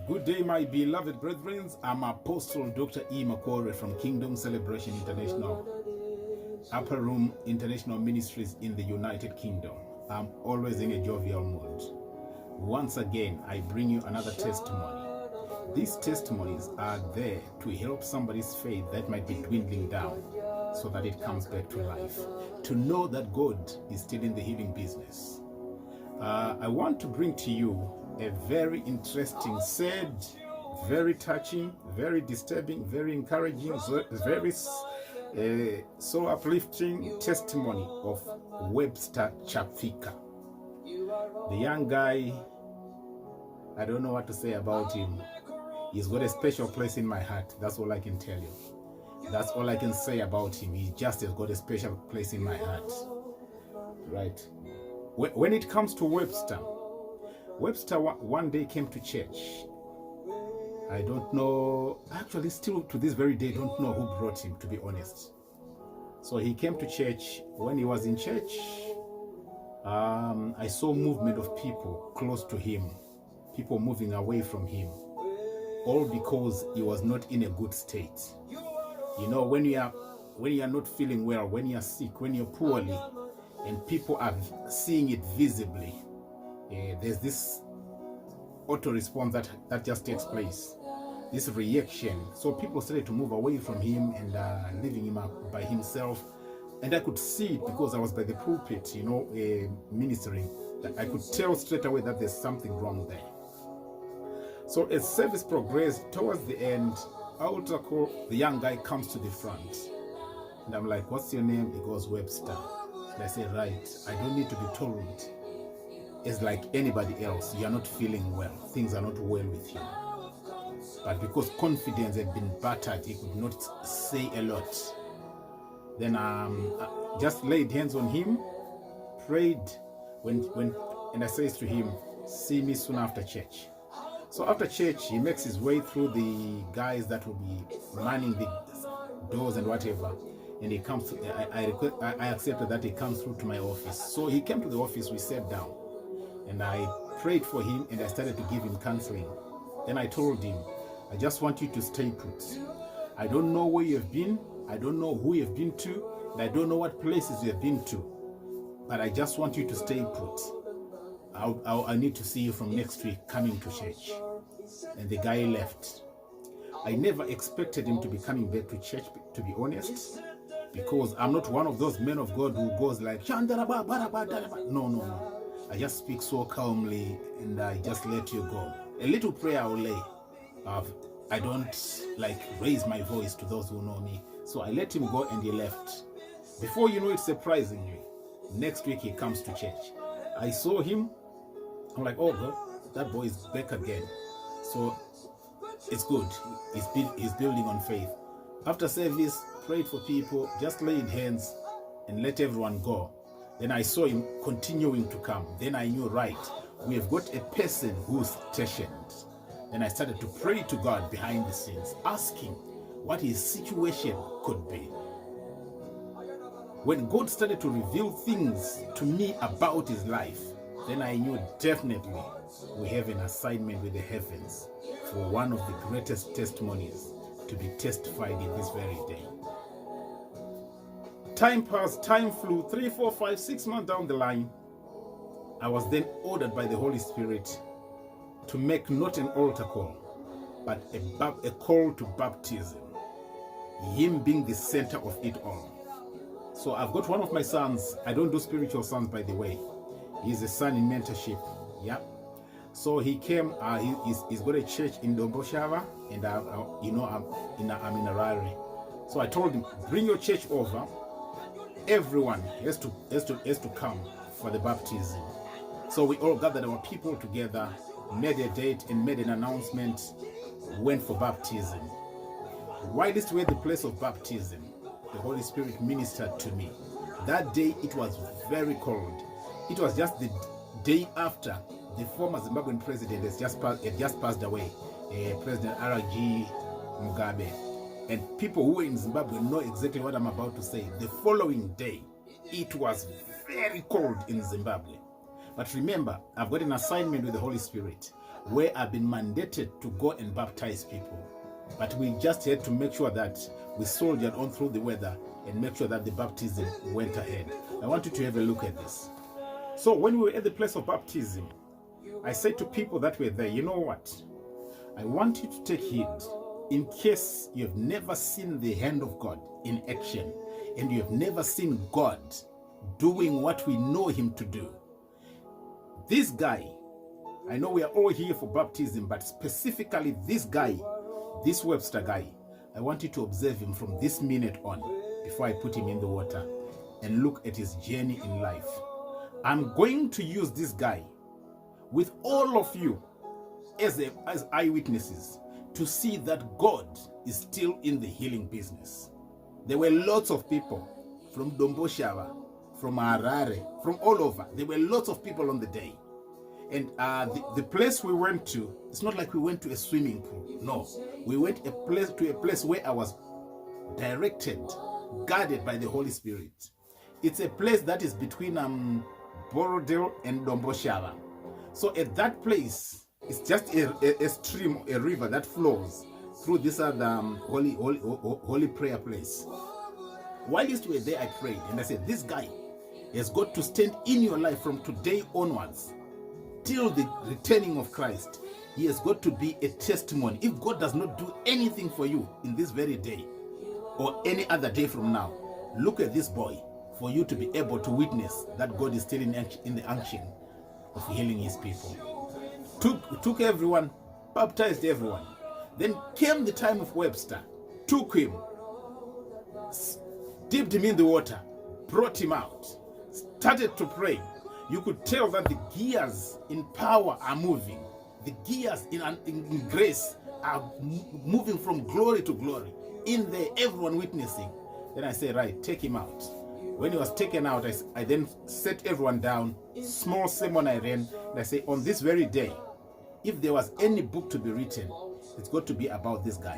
Good day, my beloved brethren. I'm Apostle Dr. E. Makore from Kingdom Celebration International, Upper Room International Ministries in the United Kingdom. I'm always in a jovial mood. Once again, I bring you another testimony. These testimonies are there to help somebody's faith that might be dwindling down so that it comes back to life. To know that God is still in the healing business. I want to bring to you a very interesting, sad, very touching, very disturbing, very encouraging, very so uplifting testimony of Webster Chafika. The young guy, I don't know what to say about him. He's got a special place in my heart. That's all I can tell you. That's all I can say about him. He just has got a special place in my heart. Right. When it comes to Webster one day came to church. I don't know, actually still to this very day, don't know who brought him, to be honest. So he came to church. When he was in church, I saw movement of people close to him, people moving away from him, all because he was not in a good state. You know, when you are not feeling well, when you are sick, when you're poorly, and people are seeing it visibly, there's this auto response that just takes place, this reaction. So people started to move away from him and leaving him up by himself. And I could see it because I was by the pulpit, you know, ministering. I could tell straight away that there's something wrong there. So as service progressed towards the end, altar call, the young guy comes to the front. And I'm like, what's your name? He goes, Webster. And I say, right, I don't need to be told. It's like anybody else. You are not feeling well. Things are not well with you. But because confidence had been battered, he could not say a lot. Then I just laid hands on him, prayed, and I says to him, see me soon after church. So after church, he makes his way through the guys that will be manning the doors and whatever. And he comes, I accepted that he comes through to my office. So he came to the office, we sat down. And I prayed for him and I started to give him counseling. Then I told him, I just want you to stay put. I don't know where you have been. I don't know who you have been to. And I don't know what places you have been to. But I just want you to stay put. I need to see you from next week coming to church. And the guy left. I never expected him to be coming back to church, to be honest. Because I'm not one of those men of God who goes like, no. I just speak so calmly and I just let you go. A little prayer I'll lay. I don't like raise my voice to those who know me. So I let him go and he left. Before you know it, surprisingly, next week he comes to church. I saw him. I'm like, oh God, that boy is back again. So it's good. He's building on faith. After service, prayed for people, just laid hands and let everyone go. Then I saw him continuing to come. Then I knew, right, we have got a person who's stationed. Then I started to pray to God behind the scenes, asking what his situation could be. When God started to reveal things to me about his life, then I knew definitely we have an assignment with the heavens for one of the greatest testimonies to be testified in this very day. Time passed, time flew, 3, 4, 5, 6 months down the line. I was then ordered by the Holy Spirit to make not an altar call, but a call to baptism, him being the center of it all. So I've got one of my sons. I don't do spiritual sons, by the way. He's a son in mentorship. Yeah. So he came, he's got a church in Domboshava, and I'm in Harare. So I told him, bring your church over. Everyone has to come for the baptism. So we all gathered our people together, made a date and made an announcement, went for baptism. Whilst we're at the place of baptism, the Holy Spirit ministered to me. That day it was very cold. It was just the day after the former Zimbabwean president had just passed away, President R.G. Mugabe. And people who are in Zimbabwe know exactly what I'm about to say. The following day, it was very cold in Zimbabwe. But remember, I've got an assignment with the Holy Spirit. where I've been mandated to go and baptize people. But we just had to make sure that we soldiered on through the weather and make sure that the baptism went ahead. I want you to have a look at this. So when we were at the place of baptism, I said to people that were there, you know what? I want you to take heed in case you have never seen the hand of God in action and you have never seen God doing what we know him to do. This guy, I know we are all here for baptism, but specifically this guy, this Webster guy, I want you to observe him from this minute on before I put him in the water and look at his journey in life. I'm going to use this guy with all of you as eyewitnesses to see that God is still in the healing business. There were lots of people from Domboshava, from Harare, from all over. There were lots of people on the day. And the place we went to, it's not like we went to a swimming pool. No, we went to a place where I was directed, guarded by the Holy Spirit. It's a place that is between Borodale and Domboshava. So at that place, it's just a stream, a river that flows through this other holy prayer place. While we were there, I prayed and I said, this guy has got to stand in your life from today onwards till the returning of Christ. He has got to be a testimony. If God does not do anything for you in this very day or any other day from now, look at this boy for you to be able to witness that God is still in the action of healing his people. Took everyone, baptized everyone. Then came the time of Webster, took him, dipped him in the water, brought him out, started to pray. You could tell that the gears in power are moving. The gears in grace are moving from glory to glory. In there, everyone witnessing. Then I say, right, take him out. When he was taken out, I then set everyone down, small sermon I ran, and I say, on this very day, if there was any book to be written, it's got to be about this guy.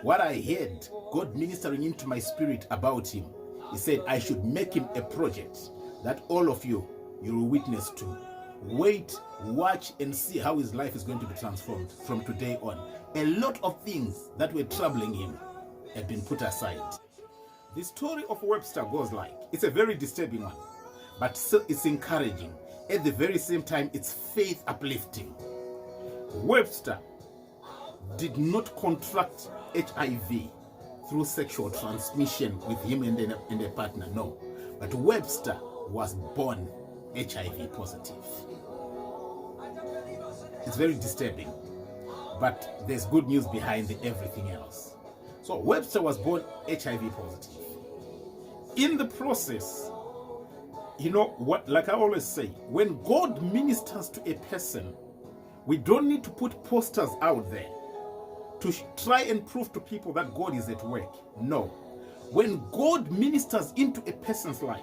What I heard, God ministering into my spirit about him, he said, I should make him a project that all of you will witness to. Wait, watch, and see how his life is going to be transformed from today on. A lot of things that were troubling him have been put aside. The story of Webster goes like, it's a very disturbing one, but it's encouraging. At the very same time, it's faith uplifting. Webster did not contract HIV through sexual transmission with him and a partner, no. But Webster was born HIV positive. It's very disturbing, but there's good news behind everything else. So Webster was born HIV positive. In the process, you know what, like I always say, when God ministers to a person, we don't need to put posters out there to try and prove to people that God is at work. No. When God ministers into a person's life,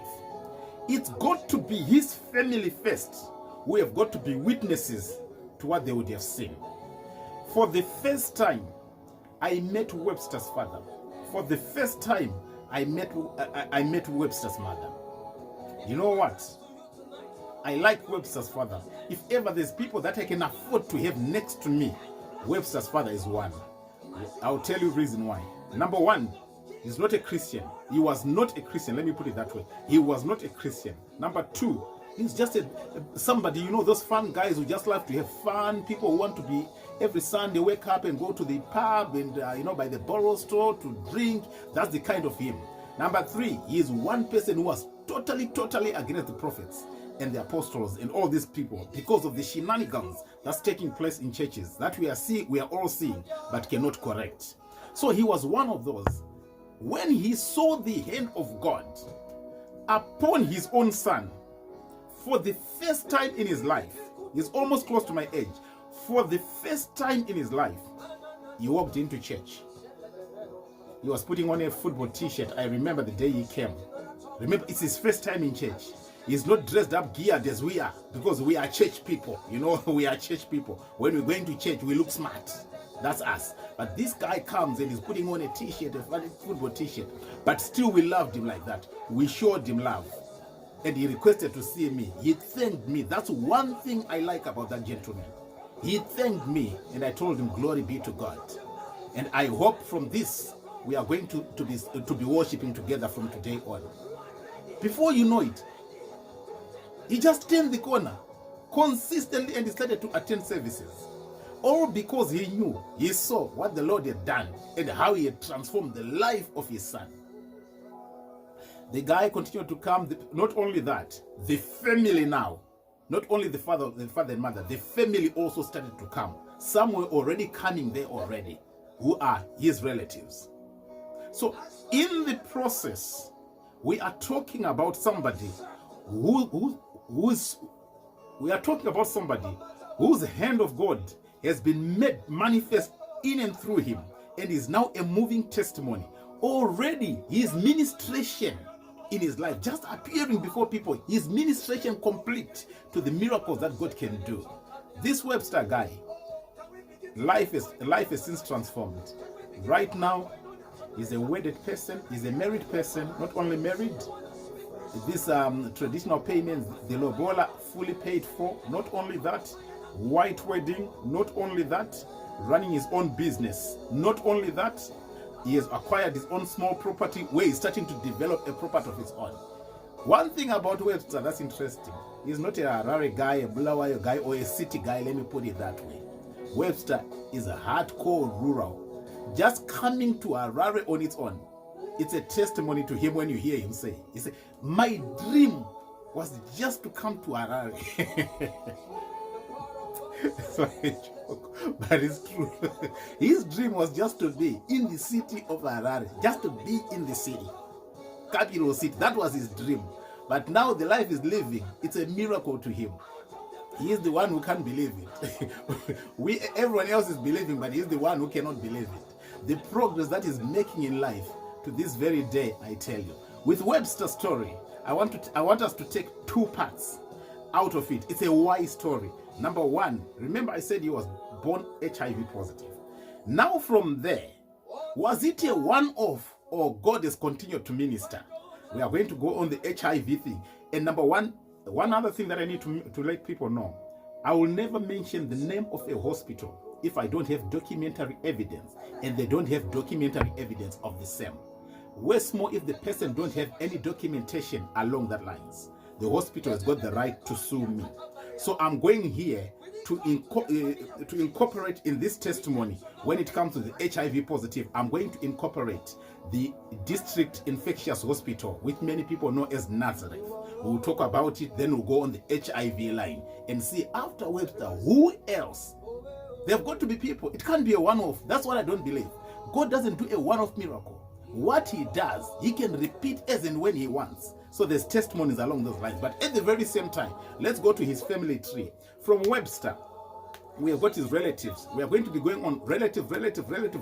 it's got to be his family first who have got to be witnesses to what they would have seen. For the first time, I met Webster's father. For the first time, I met Webster's mother. You know what? I like Webster's father. If ever there's people that I can afford to have next to me, Webster's father is one. I'll tell you the reason why. Number one, he's not a Christian. He was not a Christian. Let me put it that way. He was not a Christian. Number two, he's just somebody, you know, those fun guys who just like to have fun. People who want to be, every Sunday wake up and go to the pub and, you know, by the bottle store to drink. That's the kind of him. Number three, he is one person who was totally against the prophets and the apostles and all these people because of the shenanigans that's taking place in churches that we are all seeing but cannot correct. So he was one of those. When he saw the hand of God upon his own son, for the first time in his life, he's almost close to my age, for the first time in his life, he walked into church. He was putting on a football t-shirt. I remember the day he came. Remember, it's his first time in church. He's not dressed up, geared as we are, because we are church people. You know, we are church people. When we're going to church, we look smart. That's us. But this guy comes and he's putting on a t-shirt, a football t-shirt. But still we loved him like that. We showed him love. And he requested to see me. He thanked me. That's one thing I like about that gentleman. He thanked me, and I told him, glory be to God. And I hope from this, we are going to be worshiping together from today on. Before you know it, he just turned the corner consistently and he started to attend services. All because he knew, he saw what the Lord had done and how he had transformed the life of his son. The guy continued to come. Not only that, the family now, not only the father and mother, the family also started to come. Some were already coming there already, who are his relatives. So in the process, we are talking about somebody whose hand of God has been made manifest in and through him, and is now a moving testimony. Already his ministration in his life, just appearing before people, his ministration complete to the miracles that God can do. This Webster guy, life has since transformed. Right now, he's a wedded person, he's a married person, not only married. This traditional payments, the lobola, fully paid for. Not only that, white wedding. Not only that, running his own business. Not only that, he has acquired his own small property where he's starting to develop a property of his own. One thing about Webster that's interesting, he's not a Harare guy, a Bulawayo guy, or a city guy, let me put it that way. Webster is a hardcore rural. Just coming to Harare on its own, it's a testimony to him when you hear him say, he said, my dream was just to come to Harare. So a joke, but it's true. His dream was just to be in the city of Harare, just to be in the city, capital city. That was his dream. But now the life he's living, it's a miracle to him. He is the one who can't believe it. Everyone else is believing, but he's the one who cannot believe it. The progress that he's making in life to this very day, I tell you. With Webster's story, I want us to take two parts out of it. It's a why story. Number one, remember I said he was born HIV positive. Now from there, was it a one-off or God has continued to minister? We are going to go on the HIV thing. And number one other thing that I need to let people know, I will never mention the name of a hospital if I don't have documentary evidence, and they don't have documentary evidence of the same. Worse more, if the person don't have any documentation along that lines, the hospital has got the right to sue me. So I'm going here to incorporate in this testimony, when it comes to the HIV positive, I'm going to incorporate the district infectious hospital, which many people know as Nazareth. We'll talk about it, then we'll go on the HIV line and see after Webster, who else? There have got to be people. It can't be a one-off. That's what I don't believe. God doesn't do a one-off miracle. What he does, he can repeat as and when he wants. So there's testimonies along those lines. But at the very same time, let's go to his family tree. From Webster, we have got his relatives. We are going to be going on relative,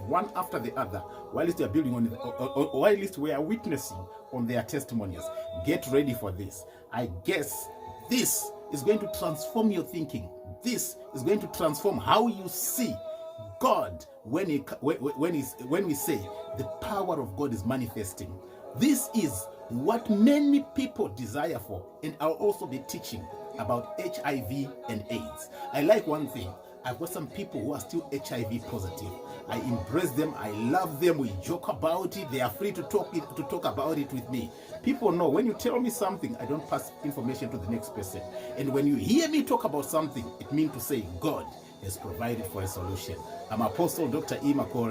one after the other, while we are building on it, or while we are witnessing on their testimonies. Get ready for this. I guess this is going to transform your thinking. This is going to transform how you see God when we say the power of God is manifesting. This is what many people desire for, and I'll also be teaching about HIV and AIDS. I like one thing. I've got some people who are still HIV positive. I embrace them. I love them. We joke about it. They are free to talk about it with me. People know when you tell me something, I don't pass information to the next person. And when you hear me talk about something, it means to say God has provided for a solution. I'm Apostle Dr. E. Makore.